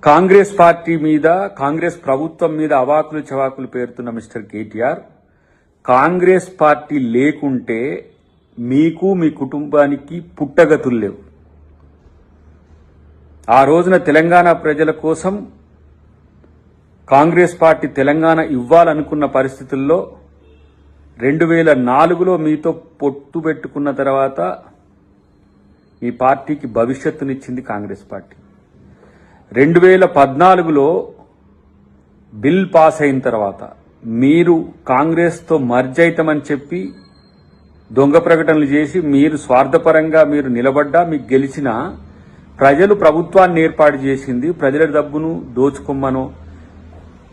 Congress party మీద, కాంగ్రెస్ ప్రభుత్వం మీద అవాకులు చవాకులు పేరుతున్న మిస్టర్ కేటీఆర్, కాంగ్రెస్ పార్టీ లేకుంటే మీకు మీ కుటుంబానికి పుట్టగతులు లేవు. ఆ రోజున తెలంగాణ ప్రజల కోసం కాంగ్రెస్ పార్టీ తెలంగాణ ఇవ్వాలనుకున్న పరిస్థితుల్లో 2004లో మీతో పొత్తు పెట్టుకున్న తర్వాత ఈ పార్టీకి భవిష్యత్తునిచ్చింది కాంగ్రెస్ పార్టీ. 2014లో బిల్ పాస్ అయిన తర్వాత మీరు కాంగ్రెస్తో మర్జ్ అవుతామని చెప్పి దొంగ ప్రకటనలు చేసి మీరు స్వార్థపరంగా మీరు నిలబడ్డా మీకు గెలిచిన ప్రజలు ప్రభుత్వాన్ని ఏర్పాటు చేసింది ప్రజల డబ్బును దోచుకోమ్మనో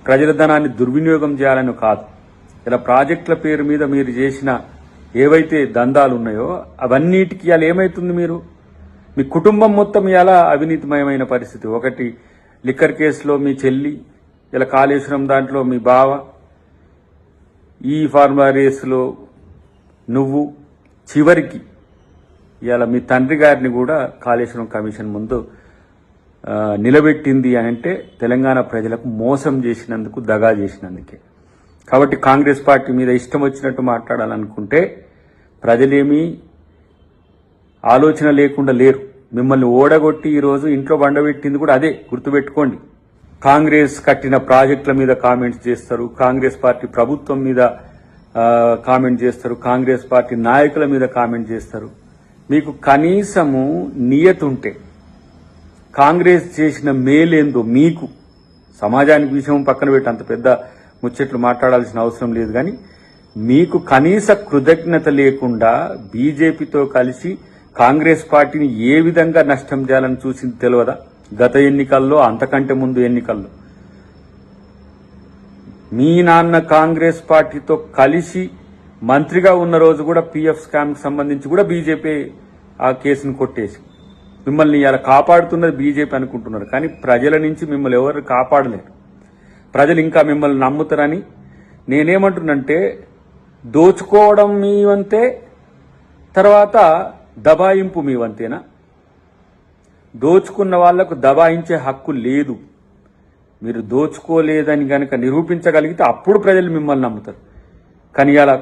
ప్రజల ధనాన్ని దుర్వినియోగం చేయాలని కాదు. ఇలా ప్రాజెక్టుల పేరు మీద మీరు చేసిన ఏవైతే దందాలు ఉన్నాయో అవన్నిటికీ ఇలా ఏమైతుంది, మీరు మీ కుటుంబం మొత్తం ఇలా అవినీతిమయమైన పరిస్థితి. ఒకటి లిక్కర్ కేసులో మీ చెల్లి, ఇలా కాళేశ్వరం దాంట్లో మీ బావ, ఈ ఫార్మా రేసులో నువ్వు, చివరికి ఇలా మీ తండ్రి గారిని కూడా కాళేశ్వరం కమిషన్ ముందు నిలబెట్టింది అని అంటే తెలంగాణ ప్రజలకు మోసం చేసినందుకు, దగా చేసినందుకే. కాబట్టి కాంగ్రెస్ పార్టీ మీద ఇష్టం వచ్చినట్టు మాట్లాడాలనుకుంటే ప్రజలేమీ ఆలోచన లేకుండా లేరు. మిమ్మల్ని ఓడగొట్టి ఈరోజు ఇంట్లో బండబెట్టింది కూడా అదే, గుర్తుపెట్టుకోండి. కాంగ్రెస్ కట్టిన ప్రాజెక్టుల మీద కామెంట్స్ చేస్తారు, కాంగ్రెస్ పార్టీ ప్రభుత్వం మీద కామెంట్ చేస్తారు, కాంగ్రెస్ పార్టీ నాయకుల మీద కామెంట్ చేస్తారు. మీకు కనీసము నియతుంటే కాంగ్రెస్ చేసిన మేలేందో మీకు, సమాజానికి విషయం పక్కన పెట్టి అంత పెద్ద ముచ్చట్లు మాట్లాడాల్సిన అవసరం లేదు, కానీ మీకు కనీస కృతజ్ఞత లేకుండా బీజేపీతో కలిసి కాంగ్రెస్ పార్టీని ఏ విధంగా నష్టం చేయాలని చూసింది తెలియదా? గత ఎన్నికల్లో, అంతకంటే ముందు ఎన్నికల్లో మీ నాన్న కాంగ్రెస్ పార్టీతో కలిసి మంత్రిగా ఉన్న రోజు కూడా పీఎఫ్ స్కామ్కి సంబంధించి కూడా బీజేపీ ఆ కేసును కొట్టేసి మిమ్మల్ని ఇలా కాపాడుతున్నది బీజేపీ అనుకుంటున్నారు, కానీ ప్రజల నుంచి మిమ్మల్ని ఎవరు కాపాడలేరు. ప్రజలు ఇంకా మిమ్మల్ని నమ్ముతారని నేనేమంటున్నంటే, దోచుకోవడం మీ వంతే, తర్వాత దబాయింపు మీ వంతేనా? దోచుకున్న వాళ్లకు దబాయించే హక్కు లేదు. మీరు దోచుకోలేదని కనుక నిరూపించగలిగితే అప్పుడు ప్రజలు మిమ్మల్ని నమ్ముతారు. కానీ ఇలా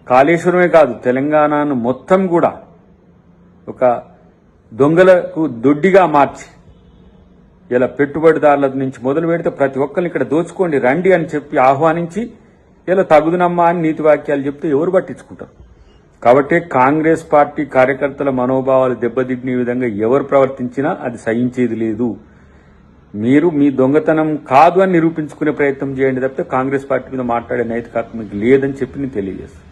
కాళేశ్వరమే కాదు, తెలంగాణను మొత్తం కూడా ఒక దొంగలకు దొడ్డిగా మార్చి ఇలా పెట్టుబడిదారుల నుంచి మొదలు పెడితే ప్రతి ఒక్కరిని ఇక్కడ దోచుకోండి రండి అని చెప్పి ఆహ్వానించి ఇలా తగుదునమ్మా అని నీతి వాక్యాలు చెప్తే ఎవరు పట్టించుకుంటారు? కాబట్టి కాంగ్రెస్ పార్టీ కార్యకర్తల మనోభావాలు దెబ్బతింటే విధంగా ఎవరు ప్రవర్తించినా అది సహించేది లేదు. మీరు మీ దొంగతనం కాదు అని నిరూపించుకునే ప్రయత్నం చేయండి తప్పితే కాంగ్రెస్ పార్టీ మీద మాట్లాడే నైతిక హక్కు మీకు లేదని చెప్పి నేను తెలియజేస్తాను.